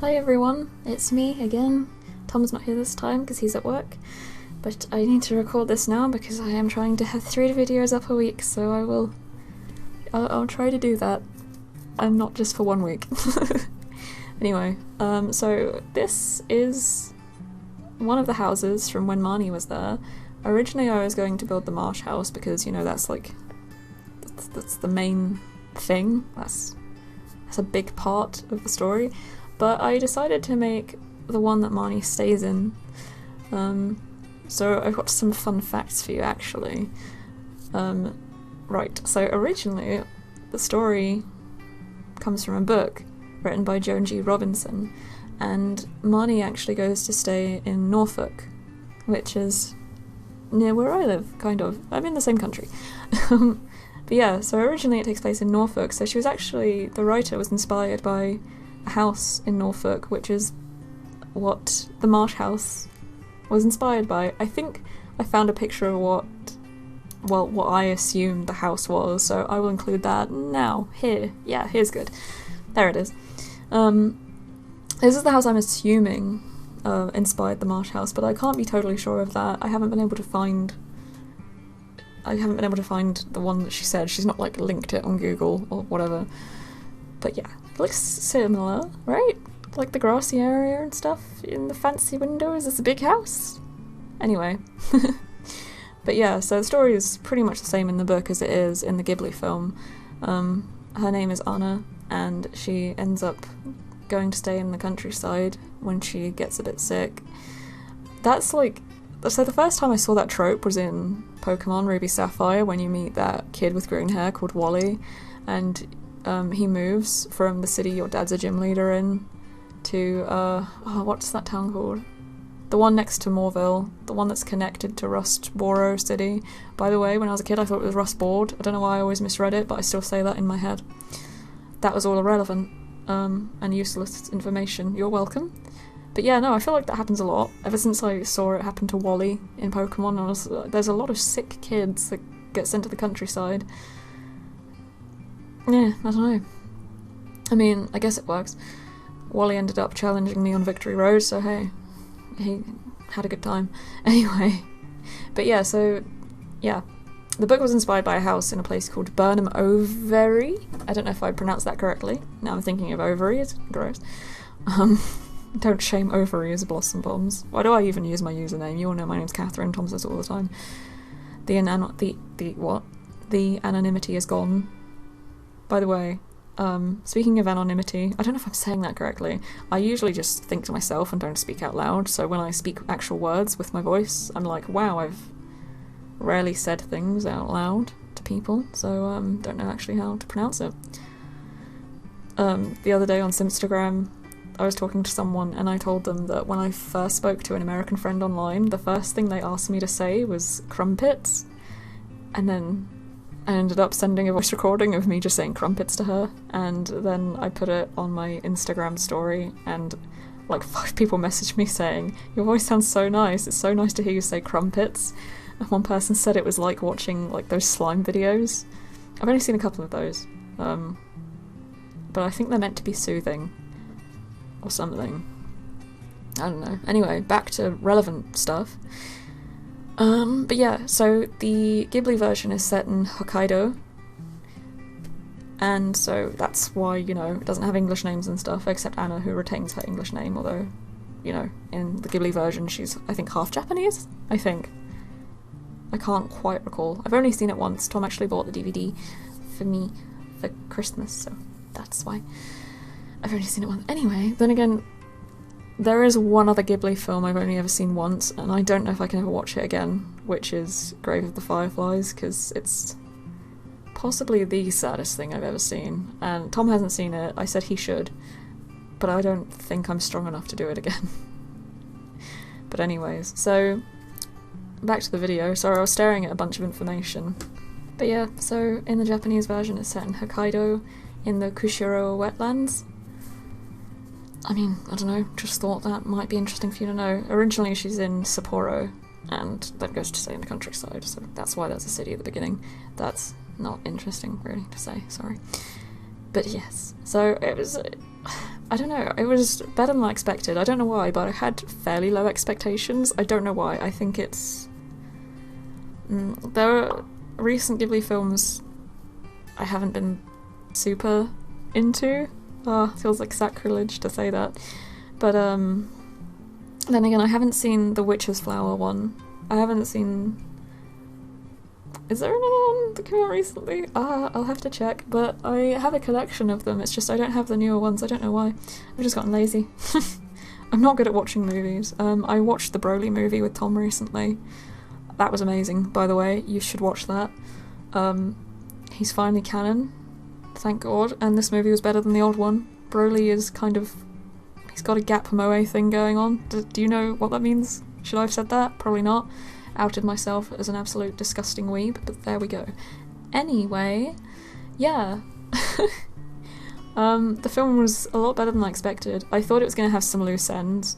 Hi everyone, it's me again. Tom's not here this time because he's at work, but I need to record this now because I am trying to have 3 videos up a week, so I'll try to do that, and not just for 1 week. Anyway, so this is one of the houses from when Marnie was there. Originally I was going to build the marsh house because, you know, that's the main thing, that's a big part of the story, but I decided to make the one that Marnie stays in. So I've got some fun facts for you actually. Right, so originally the story comes from a book written by Joan G. Robinson, and Marnie actually goes to stay in Norfolk, which is near where I live, kind of. I'm in the same country. But yeah, so originally it takes place in Norfolk, so she was actually, the writer was inspired by a house in Norfolk, which is what the Marsh House was inspired by. I think I found a picture of what I assumed the house was, so I will include that now. Here. Yeah, here's good. There it is. This is the house I'm assuming inspired the Marsh House, but I can't be totally sure of that. I haven't been able to find the one that she said. She's not like linked it on Google or whatever. But yeah, it looks similar, right? Like the grassy area and stuff in the fancy windows. It's a big house. Anyway. But yeah, so the story is pretty much the same in the book as it is in the Ghibli film. Her name is Anna, and she ends up going to stay in the countryside when she gets a bit sick. That's like, so the first time I saw that trope was in Pokemon Ruby Sapphire, when you meet that kid with green hair called Wally, and he moves from the city your dad's a gym leader in to, what's that town called? The one next to Moorville, the one that's connected to Rustboro City. By the way, when I was a kid I thought it was Rustboard. I don't know why I always misread it, but I still say that in my head. That was all irrelevant and useless information. You're welcome. But yeah, no, I feel like that happens a lot. Ever since I saw it happen to Wally in Pokemon, there's a lot of sick kids that get sent to the countryside. Yeah, I don't know. I mean, I guess it works. Wally ended up challenging me on Victory Road, so hey, he had a good time. Anyway, but yeah, so, yeah. The book was inspired by a house in a place called Burnham Overy. I don't know if I pronounced that correctly. Now I'm thinking of ovaries. Gross. Don't shame ovaries, blossombombs. Why do I even use my username? You all know my name's Catherine. Tom says it all the time. The anonymity is gone. By the way, speaking of anonymity, I don't know if I'm saying that correctly. I usually just think to myself and don't speak out loud, so when I speak actual words with my voice, I'm like, wow, I've rarely said things out loud to people, so don't know actually how to pronounce it. The other day on Simstagram, I was talking to someone and I told them that when I first spoke to an American friend online, the first thing they asked me to say was crumpets, and then I ended up sending a voice recording of me just saying crumpets to her, and then I put it on my Instagram story, and like 5 people messaged me saying, your voice sounds so nice, it's so nice to hear you say crumpets. And one person said it was like watching like those slime videos. I've only seen a couple of those, but I think they're meant to be soothing or something. I don't know. Anyway, back to relevant stuff. But yeah, so the Ghibli version is set in Hokkaido, and so that's why, you know, it doesn't have English names and stuff, except Anna, who retains her English name, although, you know, in the Ghibli version she's, I think, half Japanese? I think. I can't quite recall. I've only seen it once. Tom actually bought the DVD for me for Christmas, so that's why I've only seen it once. Anyway, then again, there is one other Ghibli film I've only ever seen once, and I don't know if I can ever watch it again, which is Grave of the Fireflies, because it's possibly the saddest thing I've ever seen. And Tom hasn't seen it. I said he should, but I don't think I'm strong enough to do it again. But anyways, so back to the video. Sorry, I was staring at a bunch of information. But yeah, so in the Japanese version it's set in Hokkaido, in the Kushiro wetlands. I mean, I don't know, just thought that might be interesting for you to know. Originally she's in Sapporo, and then goes to stay in the countryside, so that's why there's a city at the beginning. That's not interesting, really, to say, sorry. But yes, so it was I don't know, it was better than I expected. I don't know why, but I had fairly low expectations. I don't know why. I think it's... there are recent Ghibli films I haven't been super into. Feels like sacrilege to say that. But then again, I haven't seen the Witch's Flower one. I haven't seen... Is there another one that came out recently? I'll have to check, but I have a collection of them. It's just I don't have the newer ones. I don't know why. I've just gotten lazy. I'm not good at watching movies. I watched the Broly movie with Tom recently. That was amazing, by the way. You should watch that. He's finally canon, thank God, and this movie was better than the old one. Broly is kind of... he's got a gap moe thing going on. Do you know what that means? Should I have said that? Probably not. Outed myself as an absolute disgusting weeb, but there we go. Anyway, yeah. The film was a lot better than I expected. I thought it was going to have some loose ends,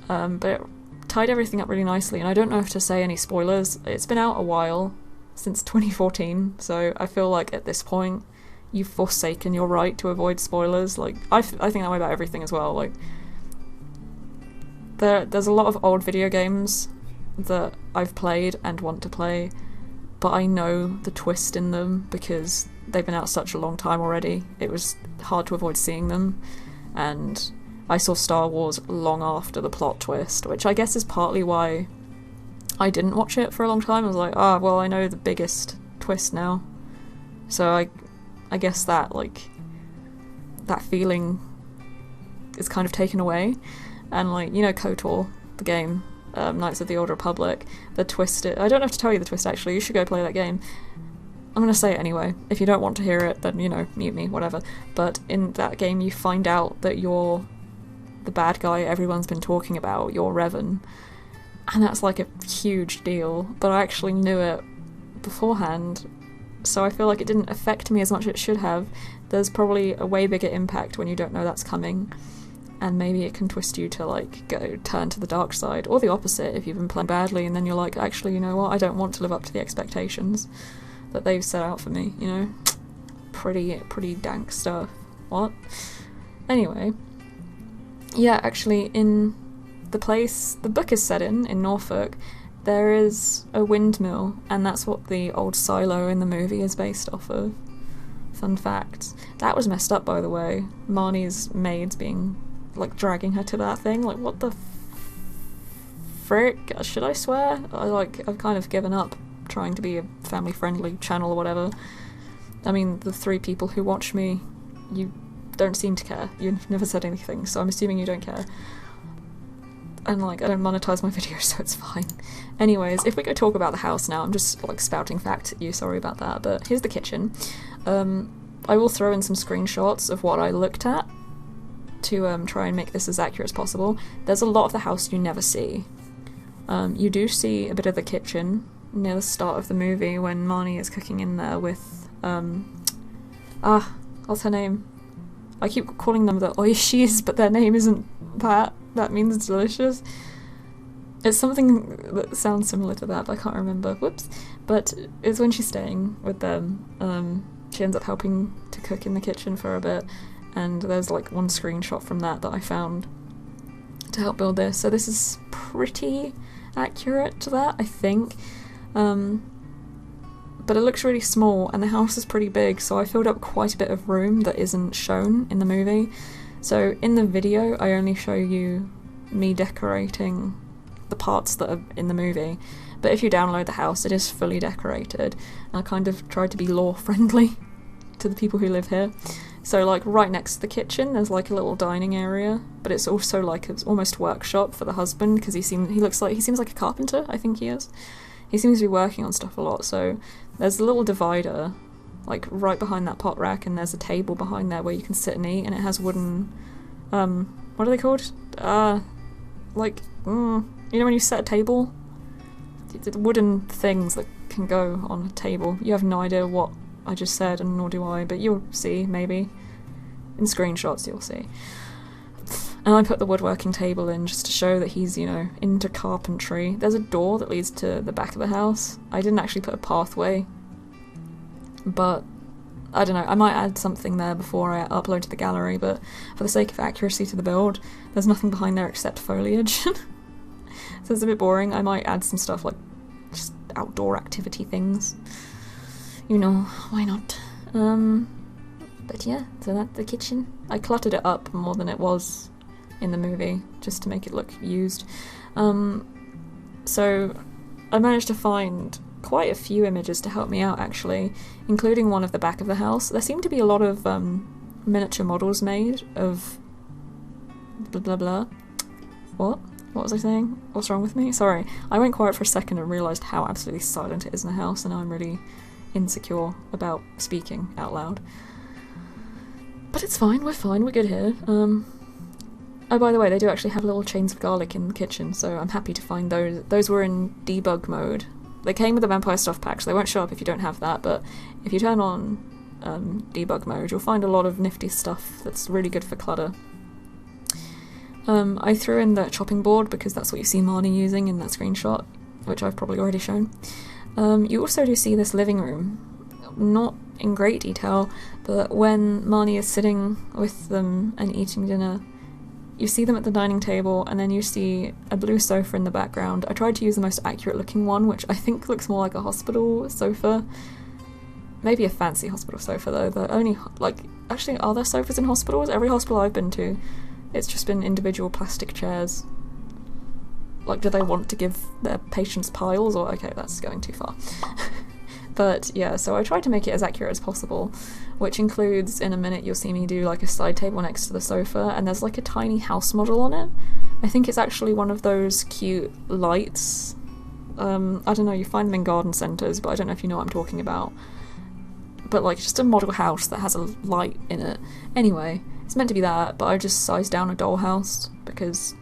but it tied everything up really nicely, and I don't know if to say any spoilers. It's been out a while, since 2014, so I feel like at this point you've forsaken your right to avoid spoilers. Like, I think that way about everything as well. Like, there's a lot of old video games that I've played and want to play, but I know the twist in them because they've been out such a long time already. It was hard to avoid seeing them, and I saw Star Wars long after the plot twist, which I guess is partly why I didn't watch it for a long time. I was like, well, I know the biggest twist now, so I guess that, like, that feeling is kind of taken away. And, like, you know, KOTOR, the game, Knights of the Old Republic, the twist... I don't have to tell you the twist, actually. You should go play that game. I'm gonna say it anyway. If you don't want to hear it, then, you know, mute me, whatever. But in that game, you find out that you're the bad guy everyone's been talking about. You're Revan. And that's, like, a huge deal. But I actually knew it beforehand, so I feel like it didn't affect me as much as it should have. There's probably a way bigger impact when you don't know that's coming. And maybe it can twist you to, like, turn to the dark side, or the opposite if you've been playing badly and then you're like, actually, you know what, I don't want to live up to the expectations that they've set out for me, you know? Pretty dank stuff. What? Anyway. Yeah, actually, in the place the book is set in Norfolk, there is a windmill, and that's what the old silo in the movie is based off of. Fun fact. That was messed up, by the way. Marnie's maids being... like, dragging her to that thing. Like, what the frick? Should I swear? I've kind of given up trying to be a family-friendly channel or whatever. I mean, the 3 people who watch me, you don't seem to care. You've never said anything, so I'm assuming you don't care. And, like, I don't monetize my videos, so it's fine. Anyways, if we go talk about the house now, I'm just, like, spouting facts at you, sorry about that, but here's the kitchen. I will throw in some screenshots of what I looked at to try and make this as accurate as possible. There's a lot of the house you never see. You do see a bit of the kitchen near the start of the movie when Marnie is cooking in there with, what's her name? I keep calling them the Oishis, but their name isn't that. That means delicious. It's something that sounds similar to that, but I can't remember. Whoops. But it's when she's staying with them. She ends up helping to cook in the kitchen for a bit, and there's like one screenshot from that I found to help build this. So this is pretty accurate to that, I think. But it looks really small, and the house is pretty big, so I filled up quite a bit of room that isn't shown in the movie. So in the video, I only show you me decorating the parts that are in the movie, but if you download the house, it is fully decorated, and I kind of tried to be lore-friendly to the people who live here. So, like, right next to the kitchen, there's like a little dining area, but it's also like it's almost workshop for the husband, because he seems like a carpenter, I think he is. He seems to be working on stuff a lot, so there's a little divider, like, right behind that pot rack, and there's a table behind there where you can sit and eat, and it has wooden, what are they called? You know when you set a table? It's wooden things that can go on a table. You have no idea what I just said, and nor do I, but you'll see, maybe. In screenshots you'll see. And I put the woodworking table in just to show that he's, you know, into carpentry. There's a door that leads to the back of the house. I didn't actually put a pathway, but I don't know, I might add something there before I upload to the gallery, but for the sake of accuracy to the build, there's nothing behind there except foliage. So it's a bit boring. I might add some stuff like just outdoor activity things. You know, why not? But yeah, so that's the kitchen. I cluttered it up more than it was in the movie, just to make it look used. So I managed to find quite a few images to help me out, actually, including one of the back of the house. There seem to be a lot of miniature models made of blah blah blah. What was I saying? What's wrong with me? Sorry, I went quiet for a second and realised how absolutely silent it is in the house, and I'm really insecure about speaking out loud. But it's fine, we're good here. Oh, by the way, they do actually have little chains of garlic in the kitchen, so I'm happy to find those. Those were in debug mode. They came with the vampire stuff pack, so they won't show up if you don't have that, but if you turn on debug mode, you'll find a lot of nifty stuff that's really good for clutter. I threw in the chopping board because that's what you see Marnie using in that screenshot, which I've probably already shown. You also do see this living room. Not in great detail, but when Marnie is sitting with them and eating dinner, you see them at the dining table, and then you see a blue sofa in the background. I tried to use the most accurate looking one, which I think looks more like a hospital sofa. Maybe a fancy hospital sofa though. The only, like, actually, are there sofas in hospitals? Every hospital I've been to, it's just been individual plastic chairs. Like, do they want to give their patients piles, or okay, that's going too far. But yeah, so I tried to make it as accurate as possible, which includes, in a minute you'll see me do like a side table next to the sofa, and there's like a tiny house model on it. I think it's actually one of those cute lights. I don't know, you find them in garden centres, but I don't know if you know what I'm talking about. But like just a model house that has a light in it. Anyway, it's meant to be that, but I just sized down a dollhouse because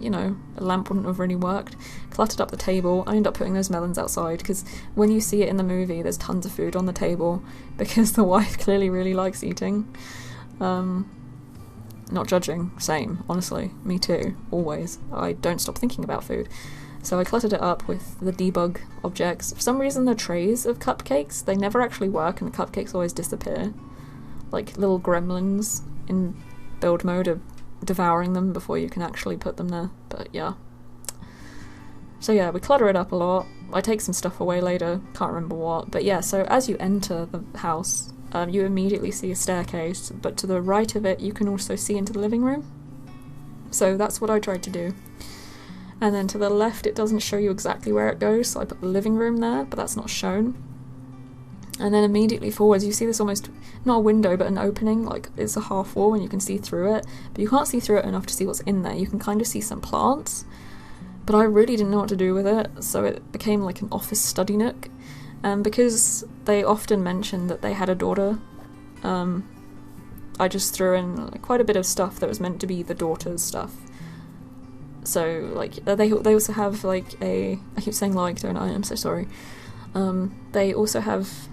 you know, a lamp wouldn't have really worked. Cluttered up the table. I ended up putting those melons outside because when you see it in the movie there's tons of food on the table because the wife clearly really likes eating. Not judging, same, honestly, me too, always. I don't stop thinking about food. So I cluttered it up with the debug objects. For some reason the trays of cupcakes, they never actually work and the cupcakes always disappear. Like little gremlins in build mode are devouring them before you can actually put them there, but yeah. So yeah, we clutter it up a lot. I take some stuff away later, can't remember what, but yeah, so as you enter the house, you immediately see a staircase, but to the right of it you can also see into the living room. So that's what I tried to do. And then to the left it doesn't show you exactly where it goes, so I put the living room there, but that's not shown. And then immediately forwards you see this almost, not a window, but an opening, like it's a half wall and you can see through it, but you can't see through it enough to see what's in there. You can kind of see some plants, but I really didn't know what to do with it, so it became like an office study nook. And because they often mentioned that they had a daughter, I just threw in quite a bit of stuff that was meant to be the daughter's stuff. So like they also have like a, I keep saying like, don't I? I'm so sorry. They also have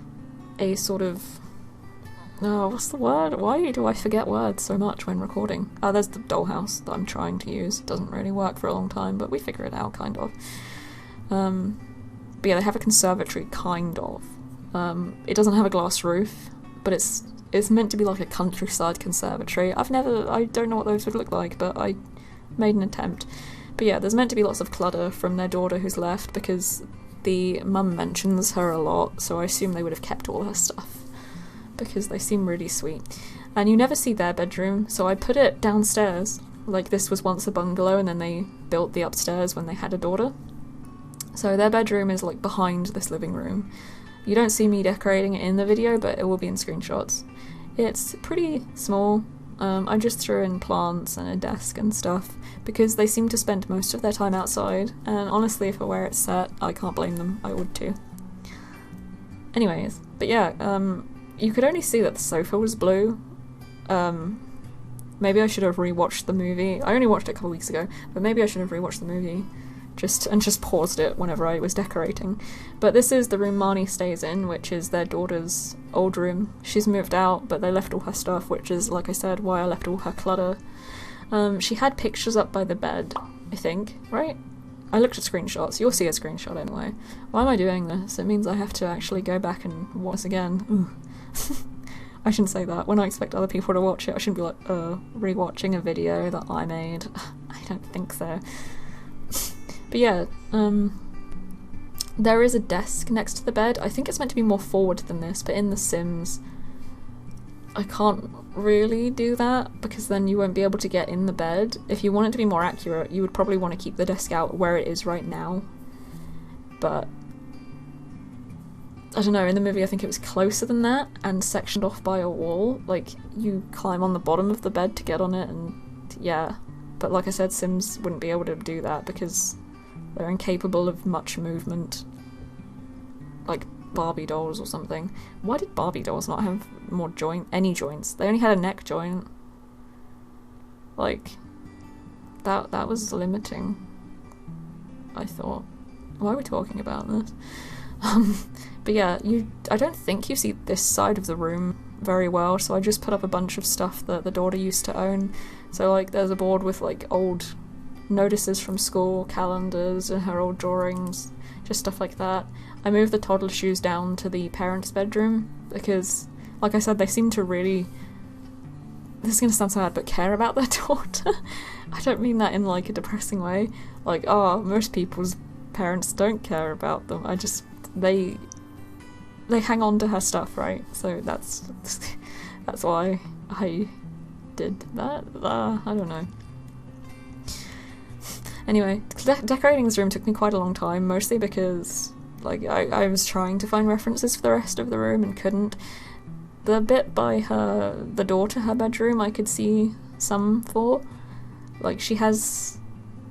a sort of, oh, what's the word? Why do I forget words so much when recording? Oh, there's the dollhouse that I'm trying to use. It doesn't really work for a long time, but we figure it out, kind of. But yeah, they have a conservatory, kind of. It doesn't have a glass roof, but it's meant to be like a countryside conservatory. I don't know what those would look like, but I made an attempt. But yeah, there's meant to be lots of clutter from their daughter who's left, because the mum mentions her a lot, so I assume they would have kept all her stuff, because they seem really sweet. And you never see their bedroom, so I put it downstairs. Like, this was once a bungalow and then they built the upstairs when they had a daughter. So their bedroom is like behind this living room. You don't see me decorating it in the video, but it will be in screenshots. It's pretty small. I just threw in plants and a desk and stuff because they seem to spend most of their time outside, and honestly for where it's set I can't blame them, I would too. Anyways, but yeah, you could only see that the sofa was blue. Maybe I should have rewatched the movie. I only watched it a couple weeks ago, but maybe I should have rewatched the movie just paused it whenever I was decorating. But this is the room Marnie stays in, which is their daughter's old room. She's moved out, but they left all her stuff, which is, like I said, why I left all her clutter. She had pictures up by the bed, I think, right? I looked at screenshots. You'll see a screenshot anyway. Why am I doing this? It means I have to actually go back and watch this again. Ooh. I shouldn't say that. When I expect other people to watch it, I shouldn't be like, rewatching a video that I made. I don't think so. But yeah, there is a desk next to the bed. I think it's meant to be more forward than this, but in The Sims, I can't really do that because then you won't be able to get in the bed. If you want it to be more accurate, you would probably want to keep the desk out where it is right now. But I don't know, in the movie I think it was closer than that and sectioned off by a wall. Like, you climb on the bottom of the bed to get on it, and yeah. But like I said, Sims wouldn't be able to do that because they're incapable of much movement. Like Barbie dolls or something. Why did Barbie dolls not have more any joints? They only had a neck joint. Like, that was limiting, I thought. Why are we talking about this? But yeah, I don't think you see this side of the room very well, so I just put up a bunch of stuff that the daughter used to own. So like, there's a board with like old notices from school, calendars, and her old drawings, just stuff like that. I moved the toddler shoes down to the parents' bedroom because, like I said, they seem to really, this is gonna sound sad, but care about their daughter. I don't mean that in like a depressing way. Like, oh, most people's parents don't care about them. They hang on to her stuff, right? So that's why I did that. I don't know. Anyway, decorating this room took me quite a long time, mostly because like I was trying to find references for the rest of the room and couldn't. The bit by the door to her bedroom I could see some for. Like, she has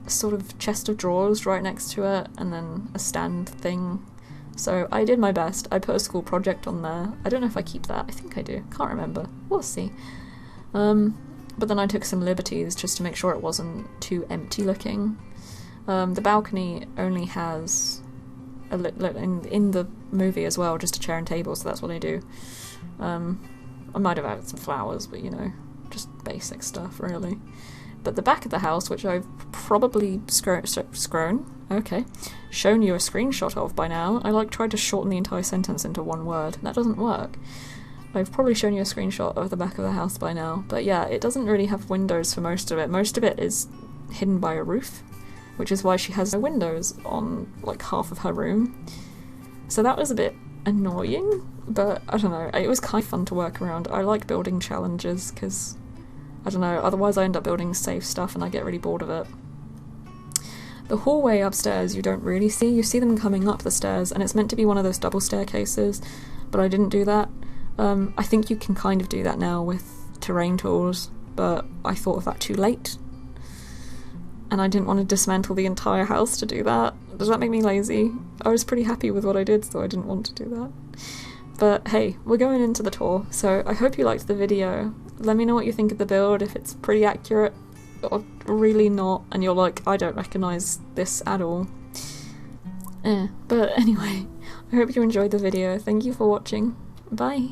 a sort of chest of drawers right next to it and then a stand thing. So I did my best. I put a school project on there. I don't know if I keep that. I think I do. Can't remember. We'll see. But then I took some liberties just to make sure it wasn't too empty looking. The balcony only has in the movie as well, just a chair and table, so that's what I do. I might have added some flowers, but you know, just basic stuff really. But the back of the house, which I've probably shown you a screenshot of by now. I like tried to shorten the entire sentence into one word. That doesn't work. I've probably shown you a screenshot of the back of the house by now. But yeah, it doesn't really have windows for most of it. Most of it is hidden by a roof, which is why she has no windows on like half of her room. So that was a bit annoying, but I don't know, it was kind of fun to work around. I like building challenges because, I don't know, otherwise I end up building safe stuff and I get really bored of it. The hallway upstairs you don't really see. You see them coming up the stairs, and it's meant to be one of those double staircases, but I didn't do that. I think you can kind of do that now with terrain tools, but I thought of that too late. And I didn't want to dismantle the entire house to do that. Does that make me lazy? I was pretty happy with what I did, so I didn't want to do that. But hey, we're going into the tour, so I hope you liked the video. Let me know what you think of the build, if it's pretty accurate or really not, and you're like, I don't recognise this at all. But anyway, I hope you enjoyed the video. Thank you for watching. Bye!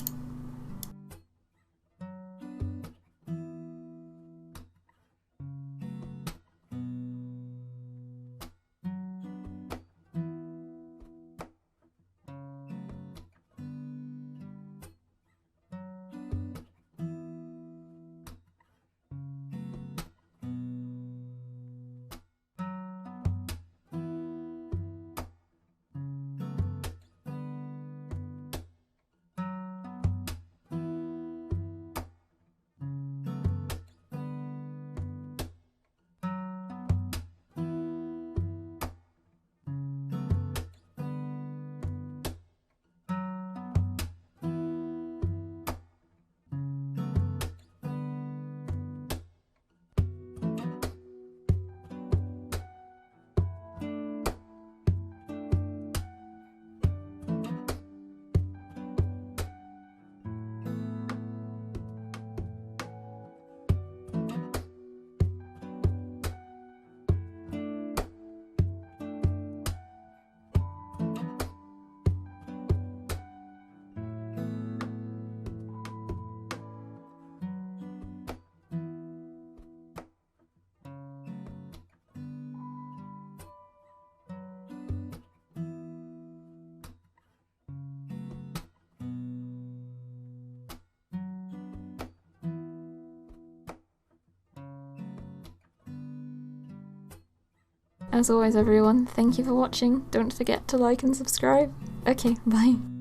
as always everyone, thank you for watching. Don't forget to like and subscribe. Okay, bye.